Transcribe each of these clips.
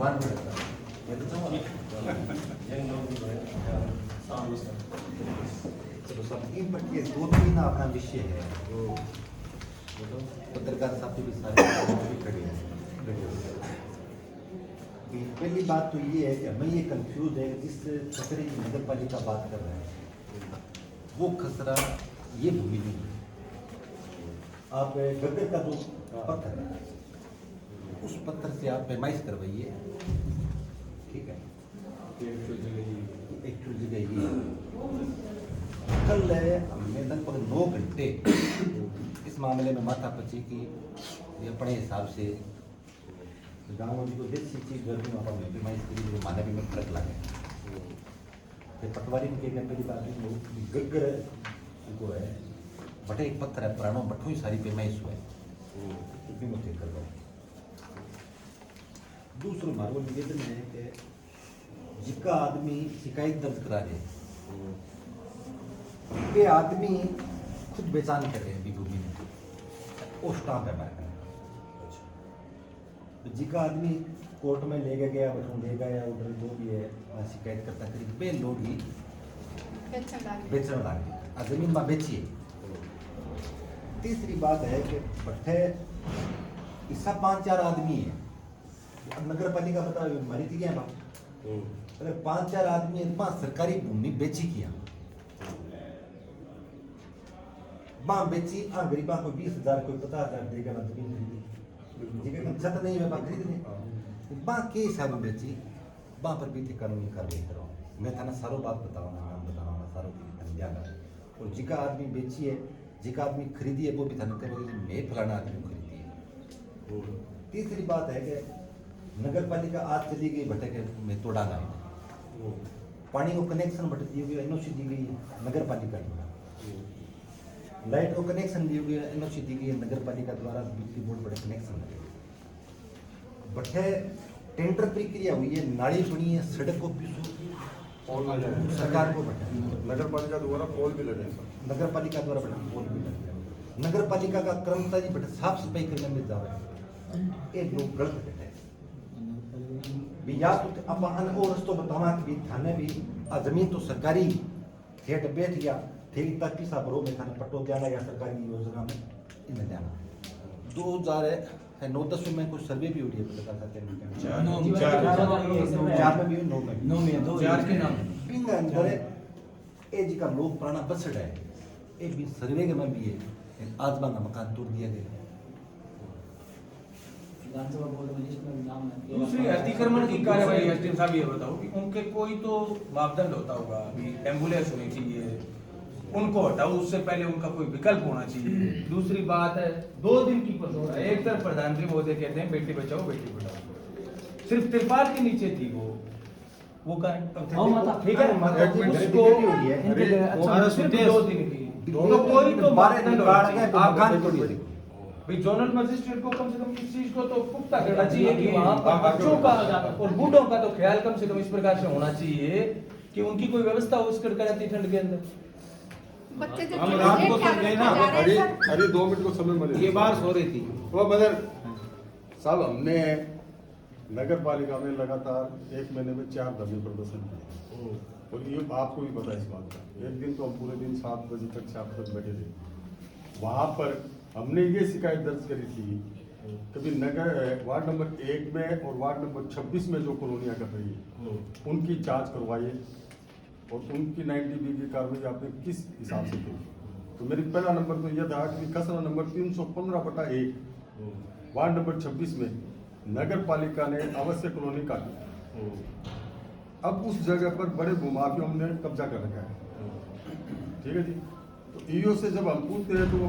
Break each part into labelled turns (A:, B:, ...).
A: बात नहीं करता मैं तो चाहूँगा यंग लोग भी बड़े चलो सब पर ये दो तीन अपना विषय है जो पत्रकार साहब भी सारे भी खड़े हैं। पहली बात तो ये है कि हमें ये कंफ्यूज है जिस खसरे की नगर पालिका बात कर रहे हैं वो खसरा ये भूमि नहीं है। आप गगर का जो पत्थर है उस पत्थर से आप पैमाइश करवाइए, ठीक है, एक्चुअल जगह ये कल हमने लगभग 9 घंटे इस मामले में माथा पची कि अपने हिसाब से गाँव में जो देसी चीज गर्मी वहाँ पर पैमाइश करी वो माना भी में फर्क लगे फिर पटवारी में कहेगा पहली बात गगर को है बटे एक पत्थर है पुराना बठो ही सारी पैमाइश हुआ है चेक करवाओ। दूसरा मारो निवेदन है कि जिसका आदमी शिकायत दर्ज करा रहे ये आदमी खुद बेचान कर रहे हैं अभी भूमि में वो स्टाम्प है हमारे तो जिसका आदमी कोर्ट में ले गया बठो ले गया ऑर्डर जो भी है शिकायत करता करीब बे लोग ही बेचने लगे जमीन में बेचिए। तीसरी बात है कि बट्ठे इसका 5-4 आदमी है नगर पालिका बता मरी थी क्या बात अगर 5-4 आदमी है 5 सरकारी भूमि बेची किया बां बेची गरीबा को 20,000 कोई 50,000 देगा ना जमीन खरीदी छत नहीं है खरीदने बां के हिसाब में बेची बां पर भी थे कानूनी कार्रवाई करो। मैं थाना सारो बात बताऊंगा नाम बताऊंगा सारो की ध्यान और जिका आदमी बेची है जिका आदमी खरीदी है वो भी थाना मैं फलाना आदमी खरीदी है। तीसरी बात है कि नगर पालिका आज चली गई भटक में तोड़ा ना पानी को कनेक्शन भटक दी हुई एनओसी दी गई नगर पालिका द्वारा लाइट को कनेक्शन दी हुई एनओसी दी गई नगर पालिका द्वारा बिजली बोर्ड बड़े कनेक्शन लगे बटे टेंडर प्रक्रिया हुई है नाली बनी है सड़क को सरकार को बटा
B: नगर पालिका द्वारा पोल भी लगे
A: नगर पालिका द्वारा बटा पोल भी लगे नगर पालिका का कर्मचारी बटे साफ सफाई करने में जा रहे हैं ये लोग गलत है भी या तो अब और रस्तो बतावा कि थाने भी जमीन तो सरकारी खेत बैठ गया थे तक की साबरो में थाने पट्टो जाना या सरकारी योजना में इन्हें जाना 2009-10 में कुछ सर्वे भी हो रही है पत्रकार साथ में 4 में भी 9 में 4 के नाम पिंगा अंदर ए जी का लोग पुराना बसड़ है ए भी सर्वे के में भी है आजमा का मकान तोड़ दिया गया।
C: दूसरी अतिक्रमण की कार्यवाही एसडीएम साहब ये बताओ कि उनके कोई तो मापदंड होता होगा अभी एम्बुलेंस होनी चाहिए उनको हटाओ उससे पहले उनका कोई विकल्प होना चाहिए। दूसरी बात है 2 दिन की परियोजना एक तरफ प्रधानमंत्री महोदय कहते हैं बेटी बचाओ बेटी पढ़ाओ सिर्फ तिरपाल के नीचे थी वो ठीक है उसको सिर्फ 2 दिन की तो कोई तो भाई जोनल मजिस्ट्रेट को कम से कम इस चीज को तो पुख्ता करना चाहिए कि वहाँ पर बच्चों का और बूढ़ों का तो ख्याल कम से कम इस प्रकार से होना चाहिए कि उनकी कोई व्यवस्था हो इस कड़कड़ाती ठंड के अंदर।
B: हम रात को तो गए ना अरे 2 मिनट को समय मिले
C: ये बात हो रही थी
B: वो मदर साहब हमने नगर पालिका में लगातार 1 महीने में 4 धरने प्रदर्शन किए और ये आपको भी पता है इस बात का। एक दिन तो हम पूरे दिन 7 बजे तक 4 बजे बैठे थे वहाँ पर हमने ये शिकायत दर्ज करी थी कभी नगर वार्ड नंबर 1 में और वार्ड नंबर 26 में जो कॉलोनियाँ कर रही है उनकी जांच करवाइए और उनकी 90B की कार्रवाई आपने किस हिसाब से की। तो मेरी पहला नंबर तो यह था कि खसरा नंबर 315/1 वार्ड नंबर 26 में नगर पालिका ने आवश्यक कॉलोनी काटी अब उस जगह पर बड़े भूमाफियों ने कब्जा कर रखा है ठीक है जी। तो ईओ से जब हम पूछते हैं तो वो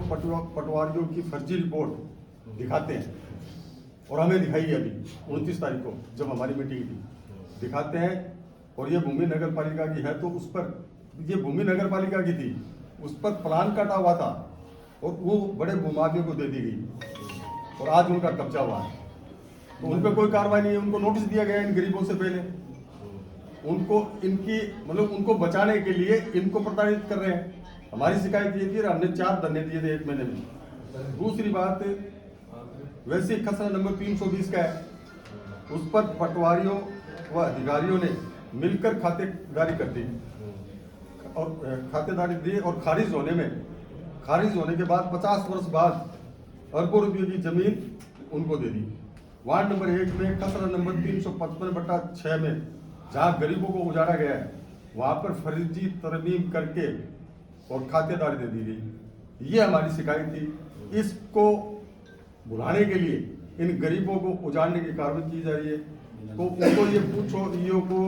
B: पटवारियों की फर्जी रिपोर्ट दिखाते हैं और हमें दिखाई है अभी 29 तारीख को जब हमारी मीटिंग थी दिखाते हैं और ये भूमि नगर पालिका की है तो उस पर ये भूमि नगर पालिका की थी उस पर प्लान काटा हुआ था और वो बड़े भूमाफियों को दे दी गई और आज उनका कब्जा हुआ है तो उन पर कोई कार्रवाई नहीं है। उनको नोटिस दिया गया इन गरीबों से पहले उनको इनकी मतलब उनको बचाने के लिए इनको प्रताड़ित कर रहे हैं। हमारी शिकायत ये थी हमने 4 धरने दिए थे 1 महीने में। दूसरी बात वैसे खसरा नंबर 320 का है उस पर पटवारियों व अधिकारियों ने मिलकर खातेदारी कर दी और खातेदारी दी और खारिज होने के बाद 50 वर्ष बाद अरबों रुपये की जमीन उनको दे दी। वार्ड नंबर 1 में खसरा नंबर 355/6 में जहां गरीबों को उजाड़ा गया है वहां पर फर्जी तरमीम करके और खातेदारी दे दी गई। ये हमारी शिकायत थी। इसको बुलाने के लिए इन गरीबों को उजाड़ने की कार्रवाई की जा रही है। तो उनको ये पूछो, ईओ को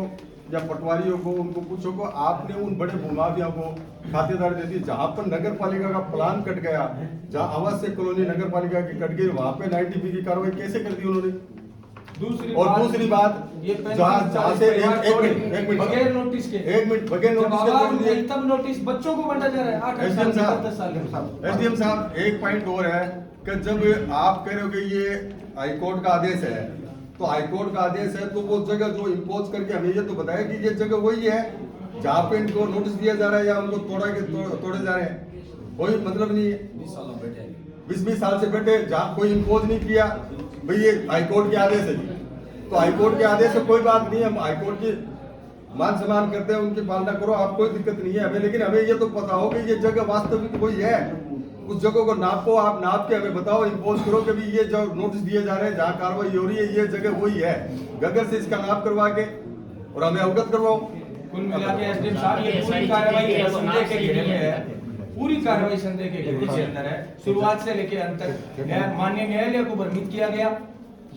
B: या पटवारियों को, उनको पूछो को आपने उन बड़े भूमाफिया को खातेदारी दे दी। जहां पर नगर पालिका का प्लान कट गया, जहां आवासीय कॉलोनी नगर पालिका की कट गई, वहां पे 90 की कार्रवाई कैसे कर दी उन्होंने? दूसरी बात जहाँ से एक मिनट
C: बगैर नोटिस के तब नोटिस बच्चों को बांटा जा रहा है। 8 साल
B: एसडीएम साहब एक पॉइंट और है कि जब आप कह रहे हो कि ये हाईकोर्ट का आदेश है, तो हाईकोर्ट का आदेश है तो वो जगह जो इम्पोज करके हमें ये तो बताया कि ये जगह वही है जहाँ पे इनको नोटिस दिया जा रहा है या उनको तोड़े जा रहे हैं। कोई मतलब नहीं है। 20 साल से बैठे जहाँ कोई इम्पोज नहीं किया, भाई ये हाईकोर्ट के आदेश है। तो हाईकोर्ट के आदेश से कोई बात नहीं है, हम हाईकोर्ट की मान सम्मान करते हैं, उनकी पालना करो, आप कोई दिक्कत नहीं है हमें। लेकिन हमें ये तो पता हो कि ये जगह वास्तविक वही है। उस जगह को नापो, आप नाप के हमें बताओ, इम्पोज करो कि भी ये जो नोटिस दिए जा रहे हैं जहाँ कार्रवाई हो रही है ये जगह वही है। गगर से इसका नाप करवा के और हमें अवगत करवाओ।
C: कुल मिला के एसडीएम साहब ये पूरी कार्रवाई संदेह के घेरे में है, पूरी कार्रवाई संदेह के घेरे के अंदर है। शुरुआत से लेकर अंत तक माननीय न्यायालय को भ्रमित किया गया,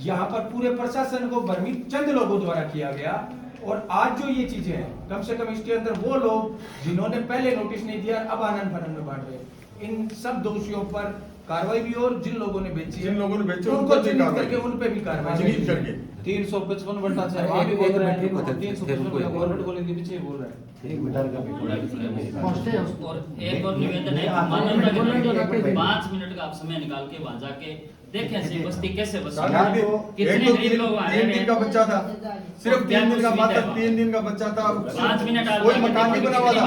C: यहाँ पर पूरे प्रशासन को भ्रमित चंद लोगों द्वारा किया गया। और आज जो ये चीजें हैं, कम से कम इसके अंदर वो लोग जिन्होंने पहले नोटिस नहीं दिया अब आनंद फनन में बांट रहे, इन सब दोषियों पर कार्रवाई भी और जिन लोगों ने बेची उनको चिन्हित करके उन पे भी कार्रवाई करके 355/6 वहां भी बोल रहे हैं 355 गवर्नमेंट कॉलेज के पीछे बोल रहा है।
D: और एक और निवेदन है, माननीय 5 मिनट का आप समय निकाल के वहां जाके देखें से बस्ती कैसे बसी, कितने गरीब लोग वहां रह रहे हैं।
B: 3 दिन का बच्चा था, सिर्फ 3 दिन का, मात्र 3 दिन का बच्चा था।
D: 5 मिनट
B: कोई मकान नहीं बना हुआ था।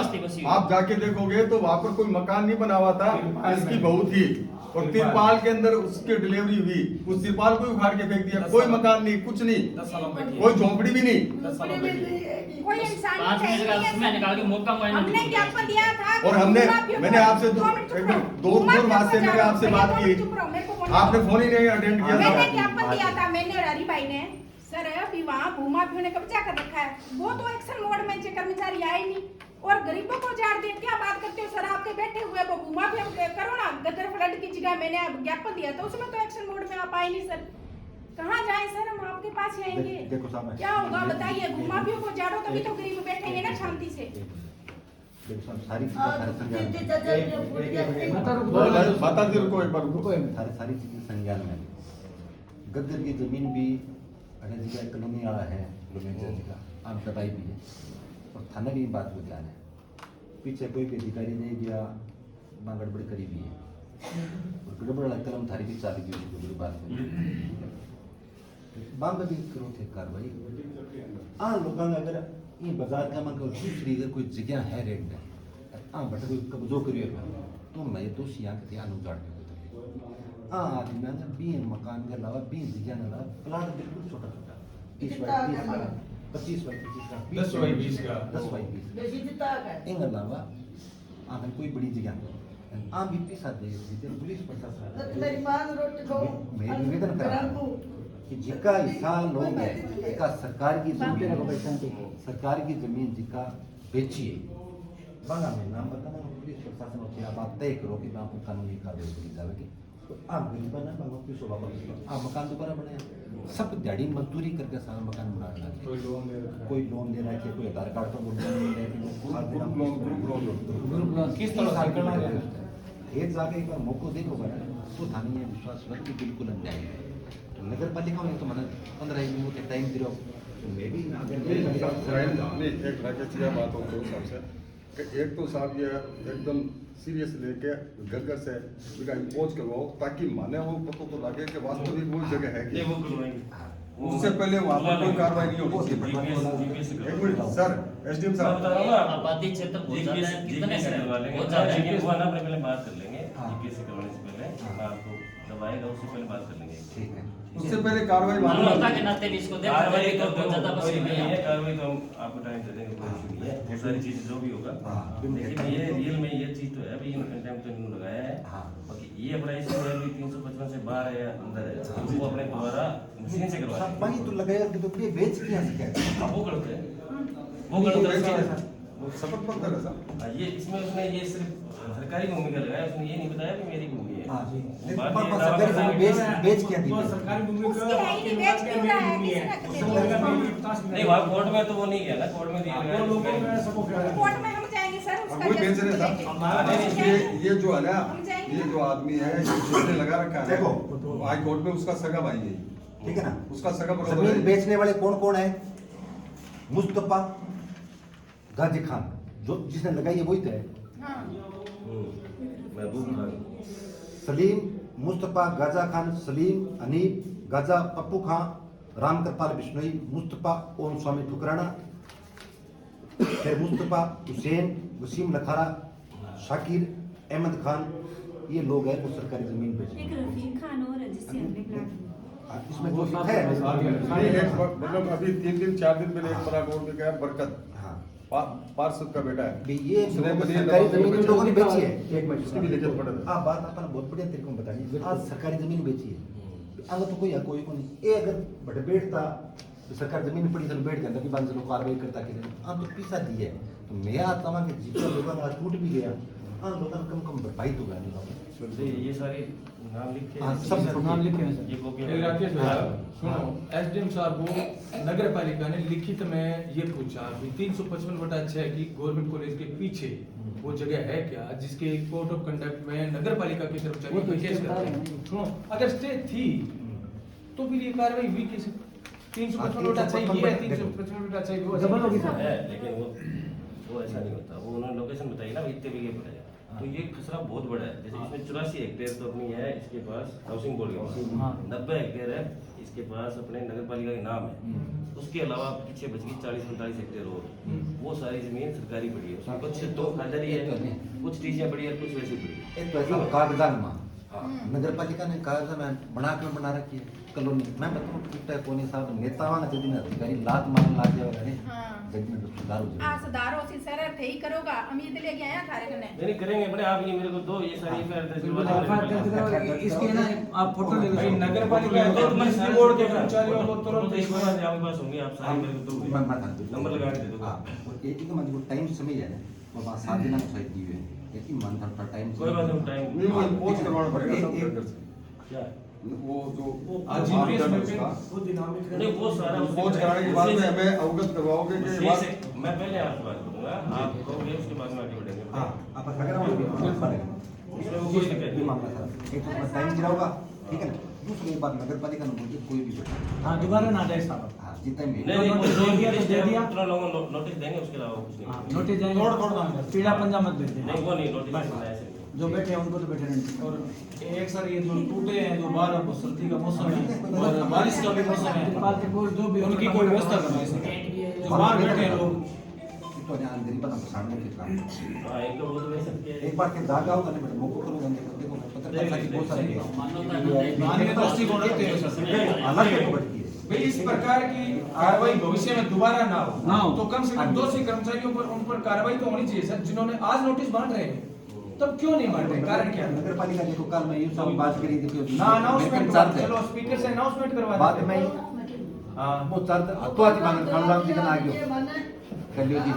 B: आप जाके देखोगे तो वहां पर कोई मकान नहीं बना हुआ था। इसकी बहू थी और तिरपाल के अंदर उसकी डिलीवरी हुई, उस तिरपाल को उखाड़ के फेंक दिया। कोई मकान नहीं, कुछ नहीं, कोई झोंपड़ी भी नहीं।
E: कोई इंसान
D: 5 मिनट का समय निकाल के मौका
E: हमने ज्ञापन दिया था
B: और मैंने आपसे दो बात से मैंने आपसे बात की, आपने फोन ही नहीं अटेंड किया।
E: मैंने ज्ञापन दिया था, मैंने और हरी भाई ने। सर अभी वहाँ भूमाफियों ने कब्जा कर रखा है, वो तो एक्शन मोड में कर्मचारी आए नहीं और गरीबों को जार दे। क्या बात करते हो सर, आपके बैठे हुए वो भूमाफिया करो ना। गदर फ्लड की जगह मैंने ज्ञापन दिया था, उसमें तो एक्शन मोड में आप आए नहीं सर। कहाँ जाए सर, हम आपके पास ही आएंगे। क्या होगा बताइए, भूमाफियों को जाड़ो तभी तो गरीब बैठेंगे ना शांति से।
A: सारी चीजें संज्ञान में गद्दर की जमीन भी कॉलोनी वाला है, आप दबाई भी है और थाना की बात को ध्यान है। पीछे कोई भी अधिकारी नहीं दिया, गड़बड़ करी भी है और गड़बड़ लगता है थारी की चाली की बात बांध भी करो थे कार्रवाई। हाँ लोगों ने अगर ये बाजार का मैं दूसरी अगर कोई जगह है रेंट है, हाँ बट कोई कब्जो करिए तो मैं दोषी यहाँ के ध्यान उजाड़ के हाँ आदमी में 20 मकान के अलावा 20 जगह के अलावा प्लाट बिल्कुल छोटा छोटा 30 बाई 25 बाई 10 बाई 20 इन अलावा आगे कोई बड़ी जगह आप भी पैसा दे पुलिस प्रशासन मैं निवेदन कर रहा हूँ कि जिका हिस्सा लोग है, जिका सरकार की जमीन जिका बेची बांगा में नाम बताना पुलिस प्रशासन होती है। आप तय करो कि आपको कानूनी कार्रवाई की जाएगी। तो आप गरीब बना बाबा किस होगा, आप मकान दोबारा बनाया सब दिहाड़ी मजदूरी करके सारा मकान बना रहा है। कोई लोन ले रहा है, कोई आधार कार्ड का लोन किस तरह से करना है। एक जाके एक बार मौको देखो बना तो थानी ये विश्वास रख के बिल्कुल अन्याय है। तो नगर पालिका में तो मैंने 15 मिनट टाइम दे रहा हूँ मैं भी
B: एक राकेश जी बात हो दो सबसे कि एक तो साहब ये एकदम सीरियस लेके गगर से इम्पोज करवाओ ताकि माने वो पता तो लगे कि वास्तविक वो जगह है कि उससे पहले वहाँ पर कोई कार्रवाई नहीं होगी। एक मिनट सर, एसडीएम साहब
D: आबादी क्षेत्र बहुत ज्यादा है, कितने बहुत ज्यादा है, वो ना पहले बात कर लेंगे। जीपीएससी करवाने से पहले आपको दबाएगा उससे पहले बात कर लेंगे।
A: ठीक है।
B: उससे पहले कार्रवाई मालूम
D: मानवता के नाते भी इसको देख
F: कार्रवाई तो
D: बहुत ज्यादा बस
F: कोई
D: नहीं
F: नहीं है,
D: है।
F: कार्रवाई तो हम आपको टाइम दे देंगे, कोई इशू नहीं है, वो सारी चीजें जो भी होगा।
A: हाँ।
F: लेकिन ये रियल में ये चीज तो है भाई, इन कंटेम्प्ट तो इन्होंने लगाया है।
A: हाँ।
F: बाकी ये अपना इसमें है भी 355 से बाहर है या अंदर है, उसको अपने द्वारा मशीन से करवा
A: सब वही तो लगाया कि तो ये बेच किया से क्या
F: हाँ, वो गलत है, वो गलत है।
B: शपथ पत्र है सर।
F: हाँ, ये इसमें उसने ये सिर्फ सरकारी भूमि का लगाया, उसने ये नहीं बताया कि मेरी भूमि है।
A: हाँ जी
F: बाद में
A: सरकारी
F: दावा
A: जमीन बेच क्या दी
G: सरकारी भूमि
E: उसके है ही नहीं, बेच क्यों रहा है, किसने कर
F: नहीं, वहाँ कोर्ट में तो वो नहीं गया ना, कोर्ट में दिया गया
E: कोर्ट में हम जाएंगे सर, उसका
B: वही बेच रहे
E: जस्टिस
B: साहब।
E: लेके।
B: ये जो है ना,
E: हम जाएंगे।
B: ये जो आदमी है जिसने लगा रखा है,
A: देखो।
B: हाई कोर्ट में उसका सगा भाई है,
A: ठीक है ना।
B: उसका सगा बराबर
A: जमीन
B: है।
A: बेचने वाले कौन कौन है? मुस्तफा गाजी खान, जो जिसने लगाई है वही तो है।
E: हाँ।
F: महबूब खान,
A: सलीम, मुस्तफा, गाजा खान, सलीम, अनीब, गाजा, पप्पू खान, रामकृपाल बिश्नोई, मुस्तफा, ओम स्वामी ठुकराना, फिर मुस्तफा, हुसैन, वसीम लखारा, शाकिर, अहमद खान, ये लोग हैं वो सरकारी जमीन पे।
H: एक रफीक खान और है जिससे हमने प्लाट लिया।
A: इसमें जो लिखा है
B: नहीं, एक मतलब अभी 3-4 दिन पहले एक बड़ा कोर्ट में गया बरकत,
A: हाँ
B: पार्षद का बेटा है,
A: भी ये
B: उसने
A: जो
B: बनी
A: सरकारी
B: दबा
A: जमीन
B: के
A: इन लोगों ने
B: बचा।
A: बेची है। एक मिनट
B: उसकी भी लिखित पढ़े थे।
A: आप बात अपन बहुत बढ़िया तरीके में बताइए। आज सरकारी जमीन बेची है, अगर तो कोई है कोई को नहीं, ये अगर बड़े बैठता तो सरकारी जमीन पड़ी तो बैठ गया कि बंद लोग कार्रवाई करता कि अब तो पैसा दी है तो मैं आता हूँ कि जितना लोगों का टूट भी गया, हाँ लोगों ने कम भरपाई तो गया।
F: ये सारे नाम लिख के
A: हाँ, सब
G: नाम लिखे हैं
F: ये
G: सर।
F: कॉपी
C: एक राकेश भाई सुनो, एसडीएम साहब को नगर पालिका ने लिखित में ये पूछा कि 355/6 की गवर्नमेंट कॉलेज के पीछे वो जगह है क्या जिसके कोड ऑफ कंडक्ट में नगर पालिका के कर्मचारी को केस करते हैं। सुनो, अगर स्टे थी तो फिर ये कार्रवाई हुई कैसे? 355/6 ये है, 355/6 वो
G: डबल होगी सर।
F: है, लेकिन वो ऐसा नहीं होता, वो उन्होंने लोकेशन बताई ना, इतने बीघे पड़ेगा। तो ये खसरा बहुत बड़ा है, जैसे इसमें 84 हेक्टेयर तो अपनी है, इसके पास हाउसिंग बोर्ड के पास
G: हाँ।
F: 90 हेक्टेयर है, इसके पास अपने नगर पालिका के नाम है। उसके अलावा पीछे बच गई 40-45 हेक्टेयर और वो सारी जमीन सरकारी पड़ी है, उसमें कुछ तो खाली है, कुछ टीसियां पड़ी है, कुछ वैसी पड़ी है।
A: एक तो ऐसा कागजानामा
F: हाँ।
A: नगर पालिका ने कागजानामा बना रखी है कॉलोनी। मैं बताऊँ कितना कोनी साहब नेतावां ने जदी अधिकारी लात मारने लग जाएगा ने
E: हाँ।
A: जगह में सुधार हो
E: आ
A: जाएगा।
E: सुधारो सी सर थे ही करोगा, उम्मीद लेके आया थारे कने।
F: नहीं करेंगे बड़े, आप ये मेरे को दो ये सारी
G: इसकी है ना आप फोटो ले
C: भाई
G: लो।
C: नगर पालिका है तो मस्जिद बोर्ड के कर्मचारियों को तुरंत
F: इस बार आपके पास होंगे, आप सारे मेरे को
A: मैं
F: दो
A: बता दूं।
F: नंबर लगा के दे दो।
A: हाँ, और एक ही मतलब टाइम समय है ना, वो बात 7 दिन की शायद दी हुई है। एक ही मंथ का टाइम।
F: कोई बात नहीं, टाइम
B: नहीं, वो पोस्ट करवाना पड़ेगा सब
A: एक-
B: वर्कर से।
F: क्या
B: वो जो
C: आज
B: मानदंड
C: GPS
B: है
C: में
B: उसका,
F: नहीं वो सारा
B: पोस्ट कराने के बाद में हमें अवगत करवाओगे कि
F: उसी
B: ये
F: से मैं पहले आपसे बात करूंगा, आप कहोगे उसके बाद में आगे बढ़ेंगे।
A: हाँ, आप अगर हम बनेगा
F: उसमें वो कोई दिक्कत
A: ये
F: नहीं।
A: मामला था। एक तो टाइम गिराओगा, ठीक है ना। दूसरी बात नगर पालिका ने बोली कोई भी बेटा,
G: हाँ दोबारा ना जाए साहब।
A: हाँ जितना भी
F: नहीं नहीं,
G: नोटिस
F: वो
G: दे दिया तो दे दिया।
F: उतना लोगों को नोटिस देंगे, उसके अलावा कुछ
G: हाँ
F: नहीं।
G: नोटिस जाएंगे।
C: तोड़
G: पीड़ा पंजा मत देते।
F: नहीं वो नहीं, नोटिस
G: बस।
F: देना है ऐसे नहीं।
G: जो बैठे हैं उनको तो बैठे रहने दो।
C: और एक सर ये जो टूटे हैं जो बाहर सर्दी का मौसम है और बारिश का भी मौसम है,
G: जो भी
C: उनकी कोई व्यवस्था करवाए सके। जो बाहर बैठे हैं लोग,
A: तो यहाँ गरीबा ना सामने के काम।
F: हाँ एक तो वो तो वैसे किया है।
A: एक बार के जागा होगा नहीं बेटा, मौको करो गंदे करते को पत्रकार साथी बहुत सारे हैं।
D: मानवता के नाते
C: मानवीय दृष्टिकोण रखते हैं सर।
A: अलग है बढ़ती है।
C: भाई इस प्रकार की कार्रवाई भविष्य में दोबारा ना
G: ना
C: हो
G: हो।
C: तो कम से कम दोषी कर्मचारियों पर उन पर कार्रवाई तो होनी चाहिए सर, जिन्होंने आज नोटिस बांट रहे हैं तब क्यों नहीं बांट रहे, कारण क्या है?
A: नगर पालिका देखो कल मैं यूं सब बात करी थी
C: ना अनाउंसमेंट चलो स्पीकर से अनाउंसमेंट करवा
A: बाद
C: देते
A: में
C: हैं। हाँ
A: वो चार तो आती मांग खानदान जी का आ गयो कर लियो जी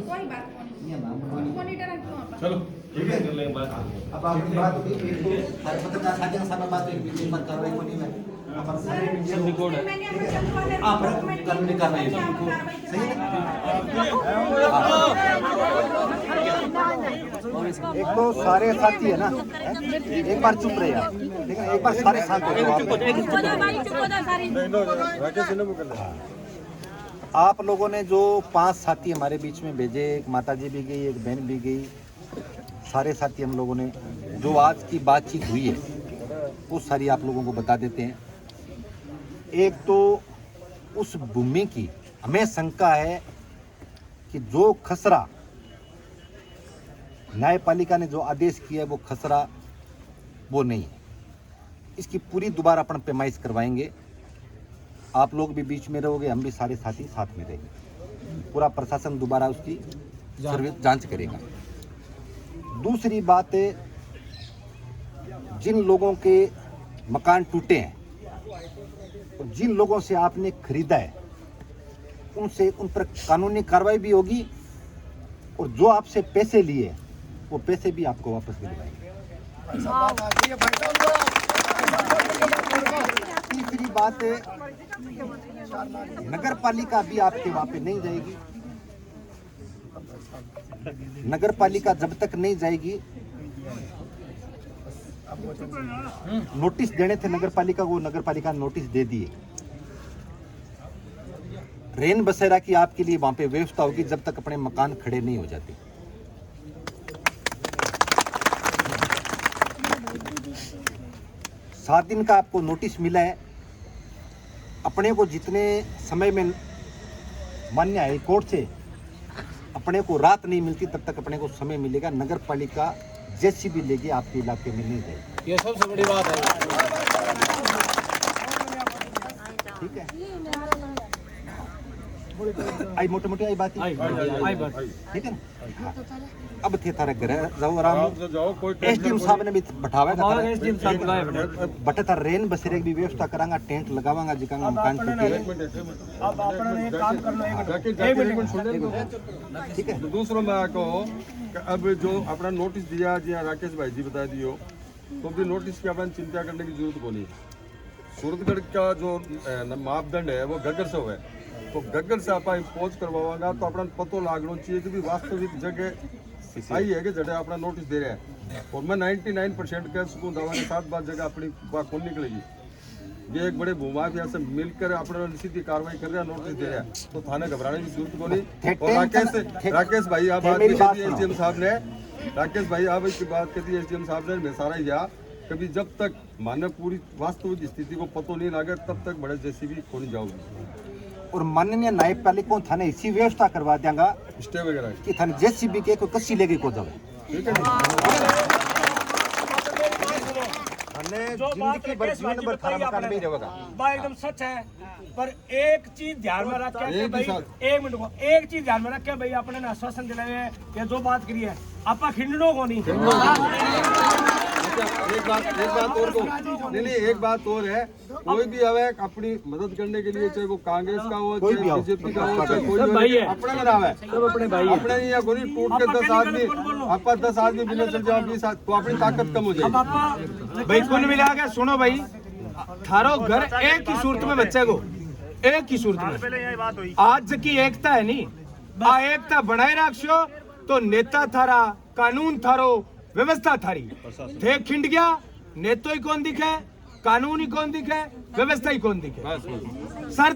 E: कोई बात नहीं,
A: ये नाम कोई नहीं।
E: मॉनिटर क्यों अपन?
C: चलो
F: ठीक है, कर लेंगे बात।
A: अब आपकी बात होगी एक दो सारे पत्रकार साथियों के सामने बात हुई बीच पर कार्रवाई होनी है अपन सारे मीडिया को
E: उसके मैंने अपने चंद वाले
A: आप
E: डॉक्यूमेंट
A: कानूनी कार्रवाई
E: किया,
A: को
E: कार्रवाई
A: सही
E: है।
A: एक तो सारे साथी है ना, एक बार चुप रहे यार, ठीक है, एक बार सारे शांत हो जाओ। आप लोगों ने जो 5 साथी हमारे बीच में भेजे, एक माताजी भी गई, एक बहन भी गई, सारे साथी हम लोगों ने जो आज की बातचीत हुई है वो सारी आप लोगों को बता देते हैं। एक तो उस भूमि की हमें शंका है कि जो खसरा न्यायपालिका ने जो आदेश किया है वो खसरा वो नहीं है। इसकी पूरी दोबारा अपन पैमाइश करवाएंगे। आप लोग भी बीच में रहोगे, हम भी सारे साथी साथ में रहेंगे। पूरा प्रशासन दोबारा उसकी सर्विस जांच करेगा। दूसरी बात है, जिन लोगों के मकान टूटे हैं और जिन लोगों से आपने खरीदा है उन पर कानूनी कार्रवाई भी होगी और जो आपसे पैसे लिए वो पैसे भी आपको वापस दिलवाएंगे। तीसरी बात है, नगर पालिका भी आपके वहां पे नहीं जाएगी। नगर पालिका जब तक नहीं जाएगी, नोटिस देने थे नगर पालिका को, नगर पालिका ने नोटिस दे दिए। रेन बसेरा की आपके लिए वहां पे व्यवस्था होगी जब तक अपने मकान खड़े नहीं हो जाते। सात दिन का आपको नोटिस मिला है। अपने को जितने समय में मान्य हाई कोर्ट से अपने को रात नहीं मिलती तब तक अपने को समय मिलेगा। नगर पालिका जैसी भी लेगी आपके इलाके में नहीं जाएगी।
C: ये सबसे बड़ी बात है।
A: ठीक है, आई मोटे मोटे आई बात ठीक है ना। हाँ। अब थे थारे घर जाओ आराम। एसडीएम साहब ने भी बैठावा बटे था रेन बसेरे की व्यवस्था करांगा, टेंट लगावांगा जिकांगा मकान
I: अब आपने एक काम करना है।
A: ठीक है।
B: दूसरों में कहो अब जो अपना नोटिस दिया जी राकेश भाई जी बता दियो, तो भी नोटिस की अपन चिंता करने की जरूरत को नहीं। सूरतगढ़ का जो मापदंड है वो गग्गर से है, तो गग्गर से आप इम्पोज करवाओगा तो अपना पतो लागना चाहिए कि भी वास्तविक जगह आई है कि जगह अपना नोटिस दे रहा है। और मैं 99% कह सकूँ दावा के साथ बात जगह अपनी बात कौन निकलेगी। ये एक बड़े भूमाफिया से मिलकर अपना सीधी कार्रवाई कर रहा है, नोटिस दे रहा है, तो थाने घबराने की जरूरत को नहीं। और राकेश भाई आप बात कही एसडीएम साहब ने, राकेश भाई आप इसकी बात कही एसडीएम साहब ने, मैं सारा या कभी जब तक मानव पूरी वास्तविक स्थिति को पतो नहीं लगे तब तक बड़े जेसीबी को नहीं जाओगी।
A: और माननीय न्यायिक पालिका थाने इसी व्यवस्था करवा देंगा
B: स्टे वगैरह
A: कि थाने जेसीबी के कोई कसी लेगी को जावे।
B: ठीक है
I: जिंदगी भर जीवन भर खराब मकान में रहेगा। बात एकदम सच है, पर एक चीज ध्यान में रख के भाई, एक मिनट को एक चीज ध्यान में रख के भाई, अपने ने आश्वासन दिलाए हैं कि जो बात करी है आपा खिंडनो को नहीं।
B: एक बात और को नहीं, एक बात और है, कोई भी आवे अपनी मदद करने के लिए, चाहे वो कांग्रेस का हो, चाहे बीजेपी का हो, चाहे कोई भी अपना में नाम है, अपने भाई अपने नहीं है। कोई टूट के 10 आदमी आपका 10 आदमी बिना चल जाओ तो अपनी ताकत कम हो जाएगी।
C: भाई कुल मिला के सुनो भाई, थारो घर एक ही सूरत में बच्चे को, एक ही सूरत में। आज की एकता है नी, आ एकता बनाए रखो तो नेता थारा, कानून थारो, व्यवस्था थारी। थे खिंड गया, नेतो ही कौन दिखे, कानून ही कौन दिखे, व्यवस्था ही कौन दिखे। सर